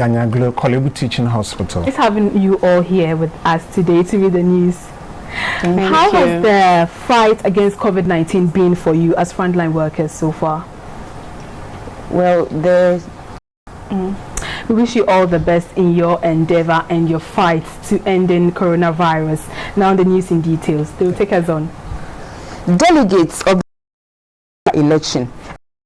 Ganyaglo Kolebu Teaching Hospital. It's having you all here with us today to read the news. How has the fight against COVID-19 been for you as frontline workers so far? Well, we wish you all the best in your endeavor and your fight to ending coronavirus. Now the news in details. They will take us on. Delegates of the election.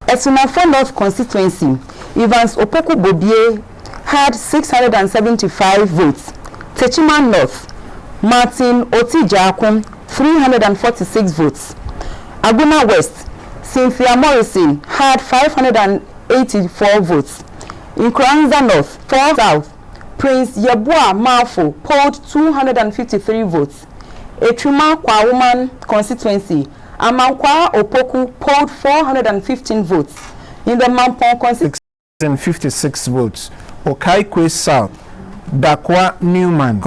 Esunafo North constituency, Evans Opoku Bobie had 675 votes. Techima North, Martin Otijakun 346 votes. Aguna West, Cynthia Morrison had 584 votes. In Kranza North, 4 South, Prince Yabua Mafo polled 253 votes. Etruma Kwa Woman constituency, Amankwa Opoku polled 415 votes. In the Mampong constituency, 56 votes. Okaikwe South, Dakwa Newman.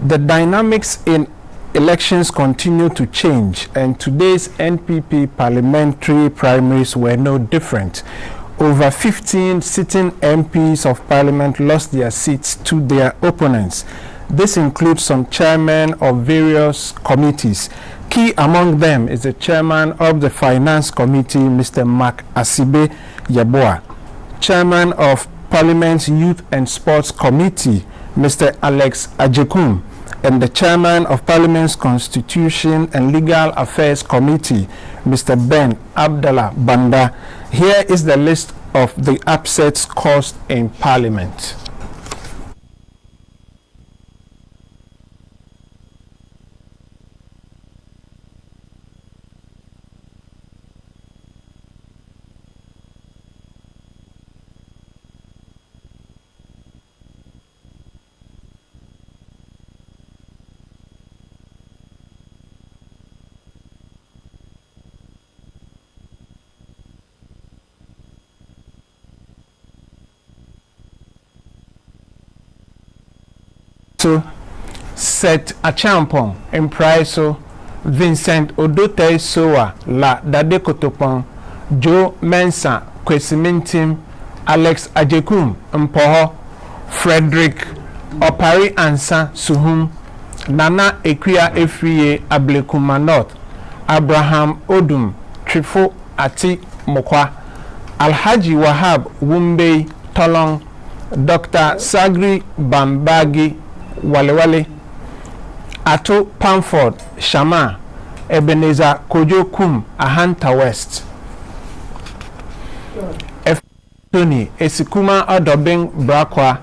The dynamics in elections continue to change, and today's NPP parliamentary primaries were no different. Over 15 sitting MPs of parliament lost their seats to their opponents. This includes some chairmen of various committees. Key among them is the chairman of the Finance Committee, Mr. Mark Asibe Yeboah, chairman of Parliament's Youth and Sports Committee, Mr. Alex Ajekum, and the chairman of Parliament's Constitution and Legal Affairs Committee, Mr. Ben Abdallah Banda. Here is the list of the upsets caused in Parliament. Set Achampong, Empraiso, Vincent Odote Soa, La Dade Kotopon, Joe Mensa, Kwesimintim, Alex Ajekum, Mpoho, Frederick Opari Ansa Suhum, Nana Ekwia Efriye Ablekumanot, Abraham Odum, Trifo Ati Mokwa, Alhaji Wahab Wumbe Tolong, Dr. Sagri Bambagi Walewale, Ato Pamford Shama, Ebenezer Kojo Kum, Ahanta West, F. Tony Esikuma Odobing Brakwa,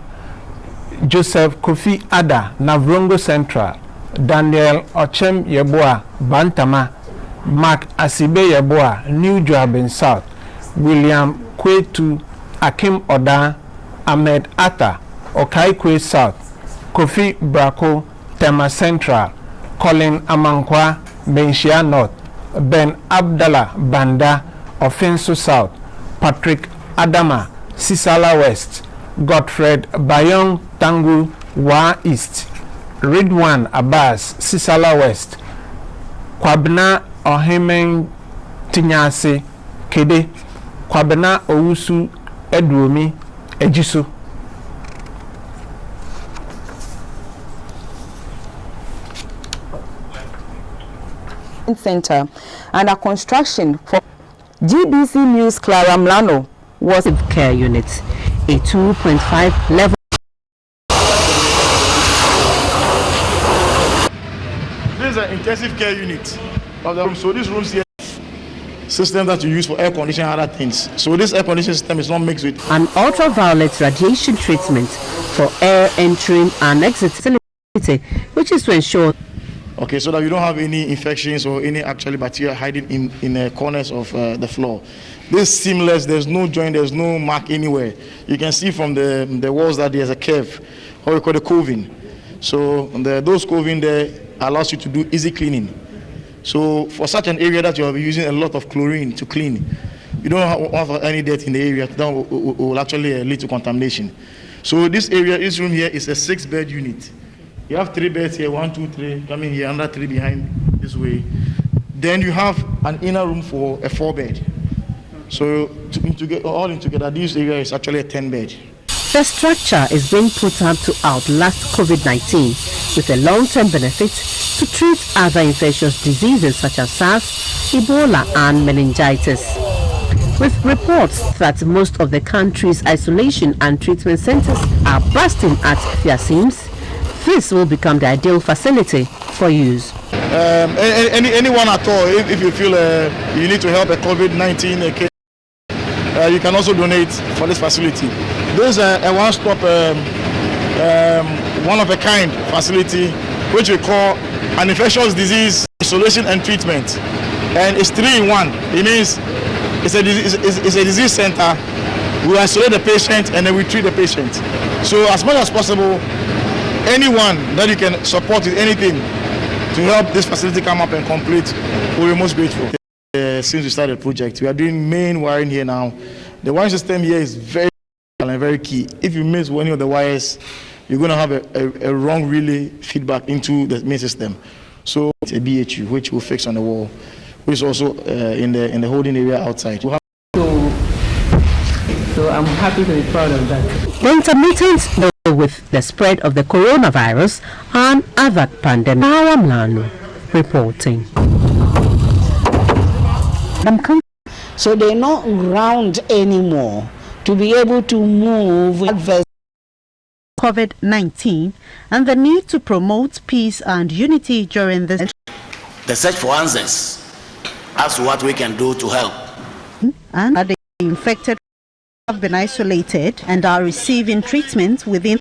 Joseph Kofi Ada Navrongo Central, Daniel Ochem Yeboah Bantama, Mark Asibe Yeboah New Joabin South, William Kwetu Akim Oda, Ahmed Atta Okaikwe South, Kofi Brako Tema Central, Colin Amankwa Benshia North, Ben Abdallah Banda Offenso South, Patrick Adama Sisala West, Godfred Bayong Tangu Wa East, Ridwan Abbas Sisala West, Kwabna Ohemen Tinyase Kede, Kwabna Owusu Edwomi Ejisu. Center and a construction for GBC News Clara Mlano was a care unit, a 2.5 level is an intensive care unit of the room. So this room here, system that you use for air conditioning and other things. So this air conditioning system is not mixed with an ultraviolet radiation treatment for air entering and exiting, which is to ensure. Okay, so that you don't have any infections or any actually bacteria hiding in the corners of the floor. This is seamless. There's no joint. There's no mark anywhere. You can see from the walls that there's a curve, or we call the coving. So those coving there allows you to do easy cleaning. So for such an area that you will be using a lot of chlorine to clean, you don't have any dirt in the area. That will actually lead to contamination. So this room here is a 6-bed unit. You have 3 beds here, 1, 2, 3, coming here, another 3 behind this way. Then you have an inner room for a 4-bed. So all in together, this area is actually a 10-bed. The structure is being put up to outlast COVID-19 with a long-term benefit to treat other infectious diseases such as SARS, Ebola and meningitis. With reports that most of the country's isolation and treatment centers are bursting at their seams, this will become the ideal facility for use. Anyone at all, if you feel you need to help a COVID-19 case, you can also donate for this facility. This is a one-stop, one-of-a-kind facility, which we call an infectious disease isolation and treatment. And it's 3-in-1. It means it's a disease center. We isolate the patient and then we treat the patient. So as much as possible, anyone that you can support with anything to help this facility come up and complete, we'll be most grateful. Since we started the project, we are doing main wiring here now. The wiring system here is very key. If you miss one of the wires, you're going to have a wrong relay feedback into the main system. So it's a BHU, which we'll fix on the wall, which is also in the holding area outside. So I'm happy to be proud of that. The intermittent with the spread of the coronavirus and other pandemic. Mlano reporting. So they're not round anymore to be able to move with COVID-19 and the need to promote peace and unity during this. The search for answers as to what we can do to help. And the infected have been isolated and are receiving treatment within